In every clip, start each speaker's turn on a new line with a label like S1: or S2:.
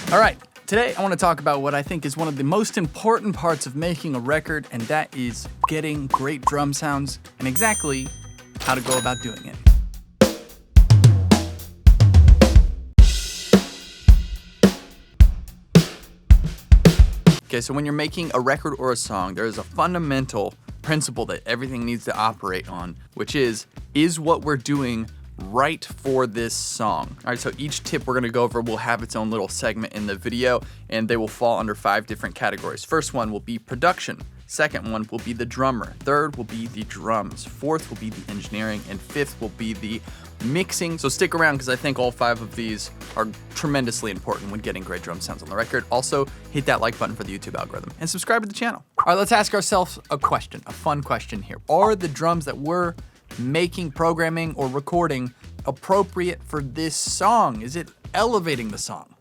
S1: All right, today I want to talk about what I think is one of the most important parts of making a record, and that is getting great drum sounds and exactly how to go about doing it. Okay, so when you're making a record or a song, there is a fundamental principle that everything needs to operate on, which is what we're doing right for this song? All right, so each tip we're gonna go over will have its own little segment in the video, and they will fall under 5 different categories. First one will be production. Second one will be the drummer. Third will be the drums. Fourth will be the engineering. And fifth will be the mixing. So stick around because I think all 5 of these are tremendously important when getting great drum sounds on the record. Also, hit that like button for the YouTube algorithm and subscribe to the channel. All right, let's ask ourselves a question, a fun question here. Are the drums that we're making, programming, or recording appropriate for this song? Is it elevating the song?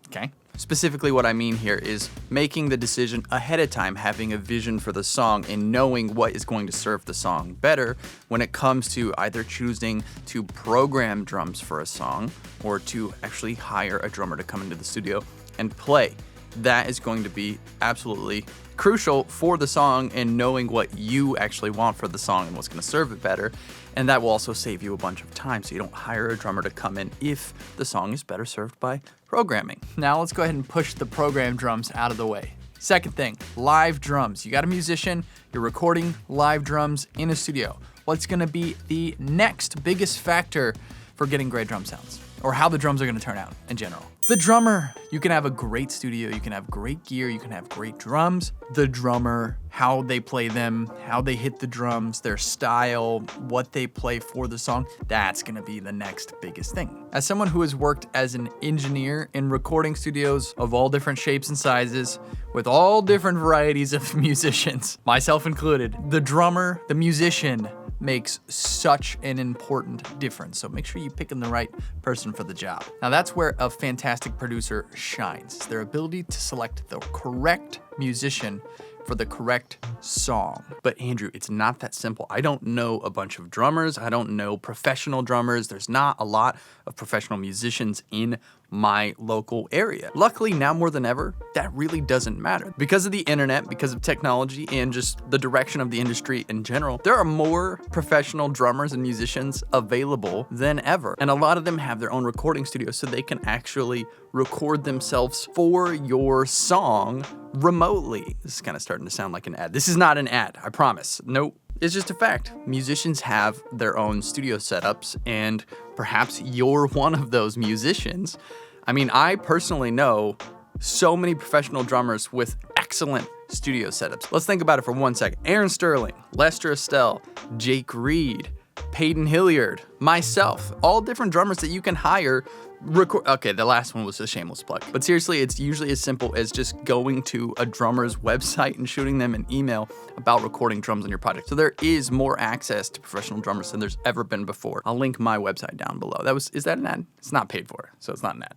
S1: Okay. Specifically what I mean here is making the decision ahead of time, having a vision for the song and knowing what is going to serve the song better when it comes to either choosing to program drums for a song or to actually hire a drummer to come into the studio and play. That is going to be absolutely crucial for the song and knowing what you actually want for the song and what's going to serve it better. And that will also save you a bunch of time so you don't hire a drummer to come in if the song is better served by programming. Now let's go ahead and push the program drums out of the way. Second thing, live drums. You got a musician, you're recording live drums in a studio. What's going to be the next biggest factor for getting great drum sounds, or how the drums are going to turn out in general? The drummer. You can have a great studio, you can have great gear, you can have great drums. The drummer, how they play them, how they hit the drums, their style, what they play for the song, that's gonna be the next biggest thing. As someone who has worked as an engineer in recording studios of all different shapes and sizes, with all different varieties of musicians, myself included, the drummer, the musician, makes such an important difference. So make sure you pick the right person for the job. Now that's where a fantastic producer shines. It's their ability to select the correct musician for the correct song. But Andrew, it's not that simple. I don't know a bunch of drummers. I don't know professional drummers. There's not a lot of professional musicians in my local area. Luckily, now more than ever, that really doesn't matter. Because of the internet, because of technology, and just the direction of the industry in general, there are more professional drummers and musicians available than ever. And a lot of them have their own recording studios so they can actually record themselves for your song remotely. This is kind of starting to sound like an ad. This is not an ad, I promise. Nope. It's just a fact. Musicians have their own studio setups, and perhaps you're one of those musicians. I mean, I personally know so many professional drummers with excellent studio setups. Let's think about it for 1 second. Aaron Sterling, Lester Estelle, Jake Reed, Peyton Hilliard, myself, all different drummers that you can hire. Okay, the last one was a shameless plug. But seriously, it's usually as simple as just going to a drummer's website and shooting them an email about recording drums on your project. So there is more access to professional drummers than there's ever been before. I'll link my website down below. Is that an ad? It's not paid for, so it's not an ad.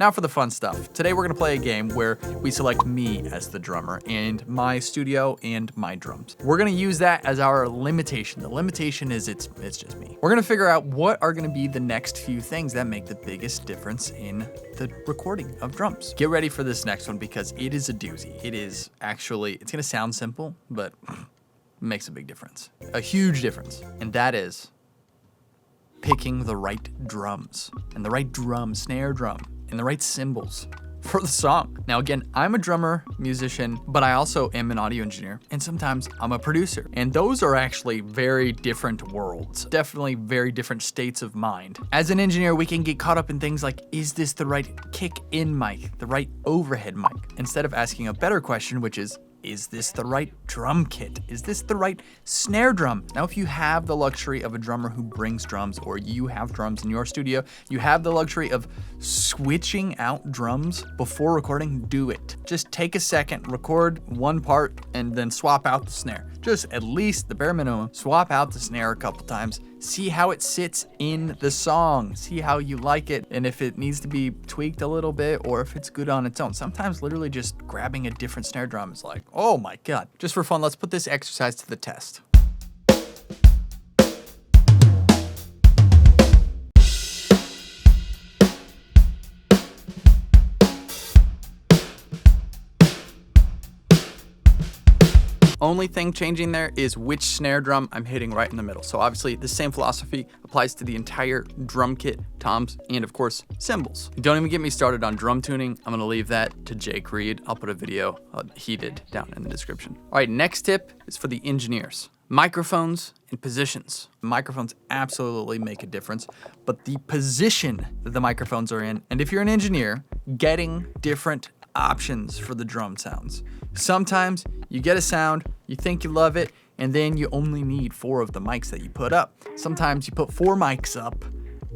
S1: Now for the fun stuff. Today we're gonna play a game where we select me as the drummer and my studio and my drums. We're gonna use that as our limitation. The limitation is it's just me. We're gonna figure out what are gonna be the next few things that make the biggest difference in the recording of drums. Get ready for this next one because it is a doozy. It's gonna sound simple, but it makes a big difference. A huge difference. And that is picking the right drums and the right snare drum, and the right cymbals for the song. Now again, I'm a drummer, musician, but I also am an audio engineer, and sometimes I'm a producer. And those are actually very different worlds, definitely very different states of mind. As an engineer, we can get caught up in things like, is this the right kick-in mic, the right overhead mic? Instead of asking a better question, which is this the right drum kit? Is this the right snare drum? Now, if you have the luxury of a drummer who brings drums, or you have drums in your studio, you have the luxury of switching out drums before recording, do it. Just take a second, record one part, and then swap out the snare. Just at least the bare minimum, swap out the snare a couple times, see how it sits in the song, see how you like it, and if it needs to be tweaked a little bit, or if it's good on its own. Sometimes literally just grabbing a different snare drum is like, oh my God. Just for fun, let's put this exercise to the test. Only thing changing there is which snare drum I'm hitting right in the middle. So obviously the same philosophy applies to the entire drum kit, toms, and of course cymbals. Don't even get me started on drum tuning. I'm gonna leave that to Jake Reed. I'll put a video he did down in the description. All right, next tip is for the engineers. Microphones and positions. Microphones absolutely make a difference, but the position that the microphones are in, and if you're an engineer, getting different options for the drum sounds. Sometimes you get a sound, you think you love it, and then you only need 4 of the mics that you put up. Sometimes you put 4 mics up,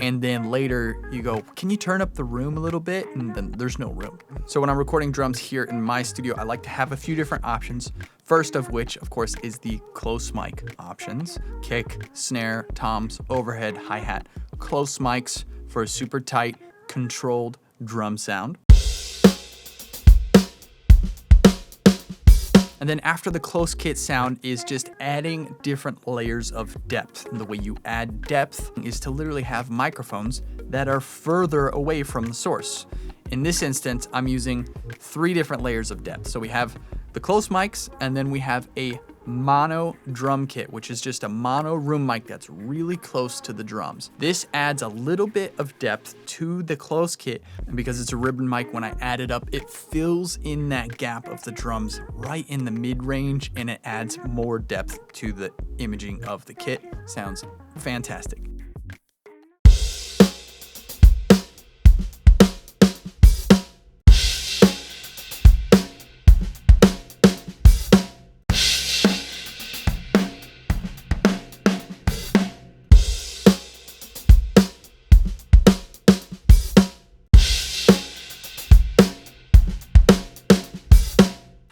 S1: and then later you go, can you turn up the room a little bit? And then there's no room. So when I'm recording drums here in my studio, I like to have a few different options. First of which, of course, is the close mic options. Kick, snare, toms, overhead, hi-hat. Close mics for a super tight, controlled drum sound. And then after the close kit sound is just adding different layers of depth. And the way you add depth is to literally have microphones that are further away from the source. In this instance, I'm using 3 different layers of depth. So we have the close mics, and then we have a mono drum kit, which is just a mono room mic that's really close to the drums. This adds a little bit of depth to the close kit, and because it's a ribbon mic, when I add it up, it fills in that gap of the drums right in the mid-range, and it adds more depth to the imaging of the kit. Sounds fantastic.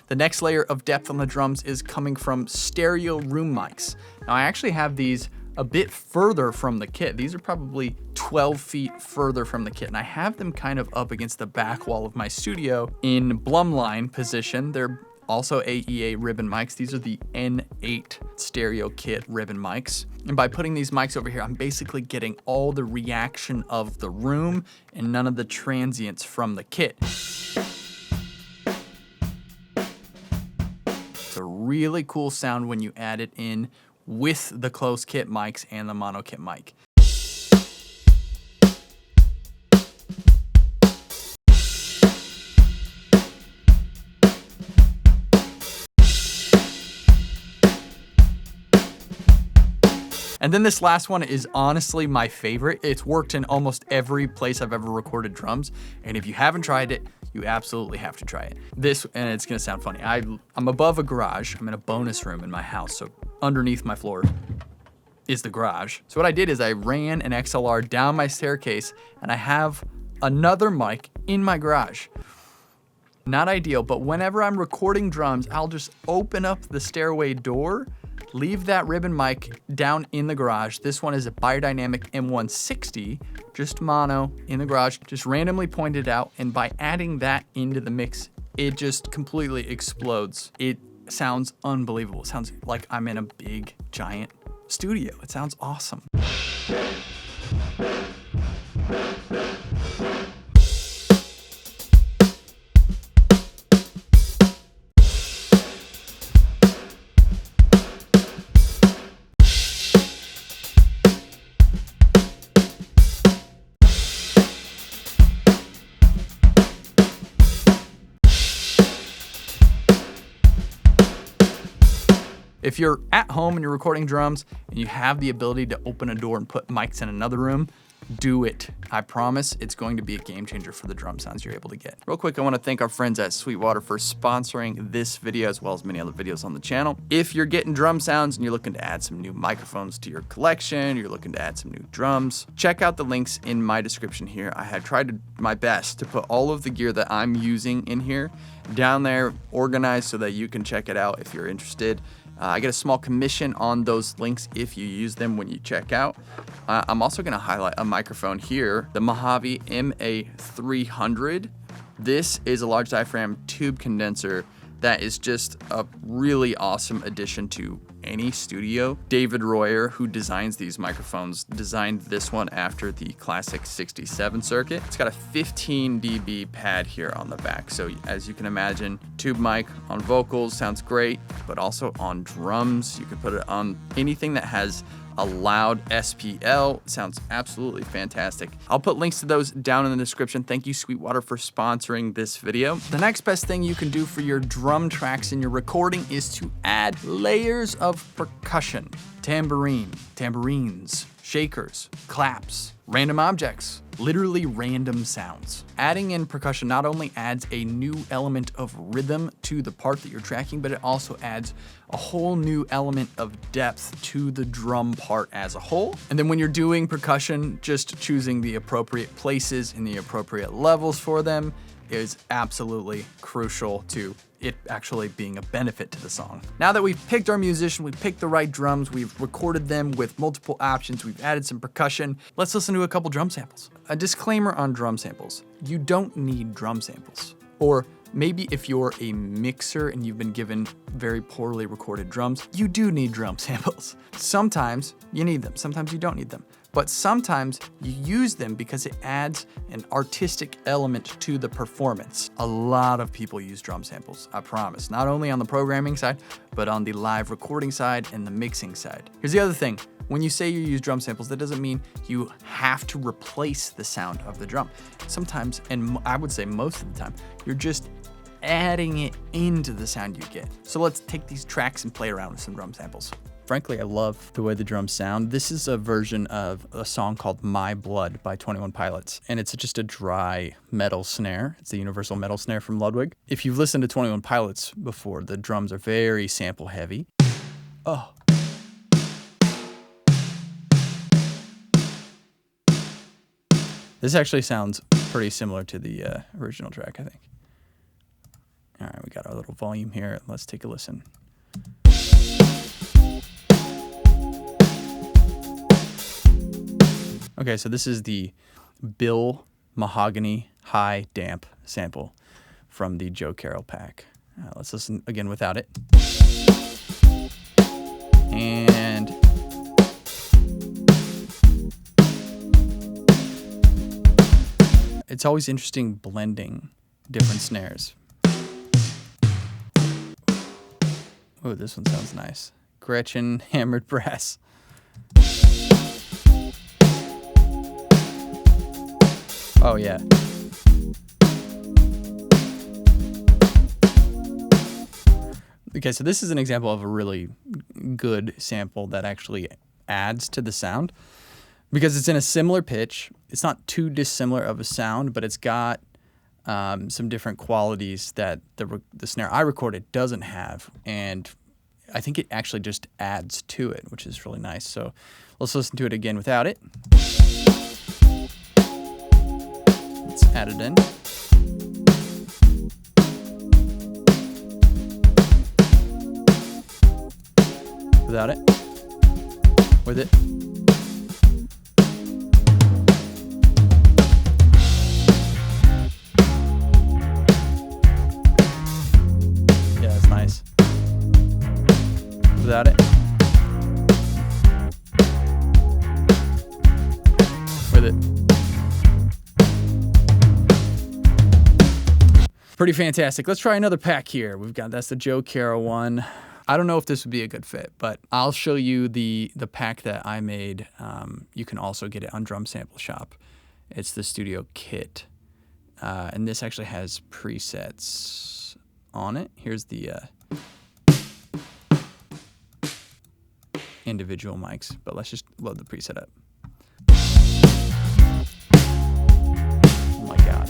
S1: The next layer of depth on the drums is coming from stereo room mics. Now I actually have these a bit further from the kit. These are probably 12 feet further from the kit, and I have them kind of up against the back wall of my studio in Blumline position. They're also AEA ribbon mics. These are the N8 stereo kit ribbon mics. And by putting these mics over here, I'm basically getting all the reaction of the room and none of the transients from the kit. It's a really cool sound when you add it in with the close kit mics and the mono kit mic. And then this last one is honestly my favorite. It's worked in almost every place I've ever recorded drums. And if you haven't tried it, you absolutely have to try it. This, and it's gonna sound funny, I'm above a garage. I'm in a bonus room in my house. So underneath my floor is the garage. So what I did is I ran an XLR down my staircase, and I have another mic in my garage. Not ideal, but whenever I'm recording drums, I'll just open up the stairway door, leave that ribbon mic down in the garage. This one is a Biodynamic M160, just mono in the garage, just randomly pointed out. And by adding that into the mix, it just completely explodes. It sounds unbelievable. It sounds like I'm in a big, giant studio. It sounds awesome. If you're at home and you're recording drums and you have the ability to open a door and put mics in another room, do it. I promise it's going to be a game changer for the drum sounds you're able to get. Real quick, I want to thank our friends at Sweetwater for sponsoring this video as well as many other videos on the channel. If you're getting drum sounds and you're looking to add some new microphones to your collection, you're looking to add some new drums, check out the links in my description here. I have tried my best to put all of the gear that I'm using in here down there organized so that you can check it out if you're interested. I get a small commission on those links if you use them when you check out. I'm also going to highlight a microphone here, the Mojave MA300. This is a large diaphragm tube condenser that is just a really awesome addition to any studio. David Royer, who designs these microphones, designed this one after the classic 67 circuit. It's got a 15 dB pad here on the back. So as you can imagine, tube mic on vocals sounds great, but also on drums. You could put it on anything that has a loud SPL. Sounds absolutely fantastic. I'll put links to those down in the description. Thank you, Sweetwater, for sponsoring this video. The next best thing you can do for your drum tracks in your recording is to add layers of percussion. Tambourines, shakers, claps, random objects, literally random sounds. Adding in percussion not only adds a new element of rhythm to the part that you're tracking, but it also adds a whole new element of depth to the drum part as a whole. And then when you're doing percussion, just choosing the appropriate places and the appropriate levels for them is absolutely crucial to it actually being a benefit to the song. Now that we've picked our musician, we've picked the right drums, we've recorded them with multiple options, we've added some percussion, let's listen to a couple drum samples. A disclaimer on drum samples: you don't need drum samples. Or maybe if you're a mixer and you've been given very poorly recorded drums, you do need drum samples. Sometimes you need them, sometimes you don't need them. But sometimes you use them because it adds an artistic element to the performance. A lot of people use drum samples, I promise. Not only on the programming side, but on the live recording side and the mixing side. Here's the other thing. When you say you use drum samples, that doesn't mean you have to replace the sound of the drum. Sometimes, and I would say most of the time, you're just adding it into the sound you get. So let's take these tracks and play around with some drum samples. Frankly, I love the way the drums sound. This is a version of a song called My Blood by 21 Pilots, and it's just a dry metal snare. It's the universal metal snare from Ludwig. If you've listened to 21 Pilots before, the drums are very sample heavy. Oh. This actually sounds pretty similar to the original track, I think. All right, we got our little volume here. Let's take a listen. Okay, so this is the Bill Mahogany High Damp sample from the Joe Carroll pack. Let's listen again without it. And it's always interesting blending different snares. Oh, this one sounds nice. Gretchen hammered brass. Oh, yeah. Okay, so this is an example of a really good sample that actually adds to the sound because it's in a similar pitch. It's not too dissimilar of a sound, but it's got some different qualities that the snare I recorded doesn't have, and I think it actually just adds to it, which is really nice. So let's listen to it again without it. Let's add it in. Without it. With it. Yeah, that's nice. Without it. With it. Pretty fantastic. Let's try another pack here. That's the Joe Carroll one. I don't know if this would be a good fit, but I'll show you the pack that I made. You can also get it on Drum Sample Shop. It's the Studio Kit. And this actually has presets on it. Here's the individual mics, but let's just load the preset up. Oh my God.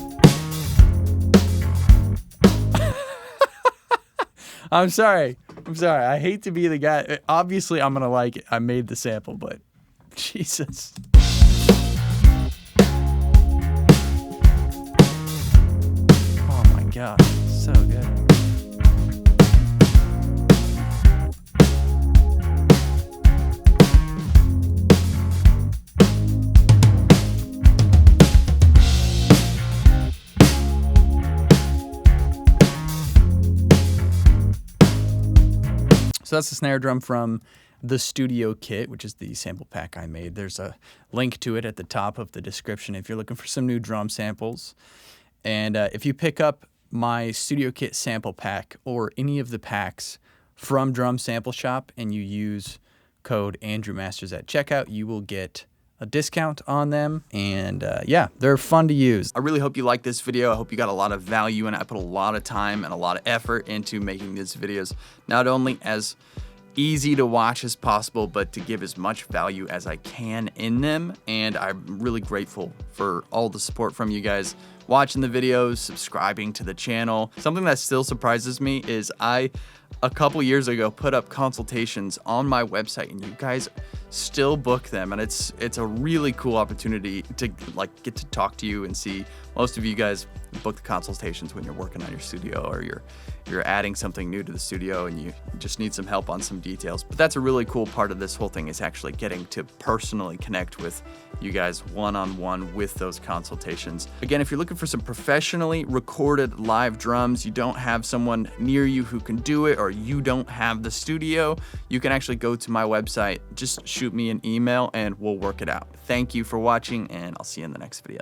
S1: I'm sorry. I hate to be the guy. Obviously, I'm going to like it. I made the sample, but Jesus. Oh my God. So good. So that's the snare drum from the studio kit, which is the sample pack I made. There's a link to it at the top of the description if you're looking for some new drum samples. And if you pick up my studio kit sample pack or any of the packs from Drum Sample Shop and you use code AndrewMasters at checkout, you will get a discount on them, and yeah, they're fun to use. I really hope you liked this video. I hope you got a lot of value in it. I put a lot of time and a lot of effort into making these videos, not only as easy to watch as possible, but to give as much value as I can in them. And I'm really grateful for all the support from you guys watching the videos, subscribing to the channel. Something that still surprises me is a couple years ago put up consultations on my website, and you guys still book them, and it's a really cool opportunity to like get to talk to you and see. Most of you guys book the consultations when you're working on your studio, or you're adding something new to the studio and you just need some help on some details. But that's a really cool part of this whole thing, is actually getting to personally connect with you guys one-on-one with those consultations. Again, if you're looking for some professionally recorded live drums, you don't have someone near you who can do it, or you don't have the studio, you can actually go to my website, just shoot me an email and we'll work it out. Thank you for watching, and I'll see you in the next video.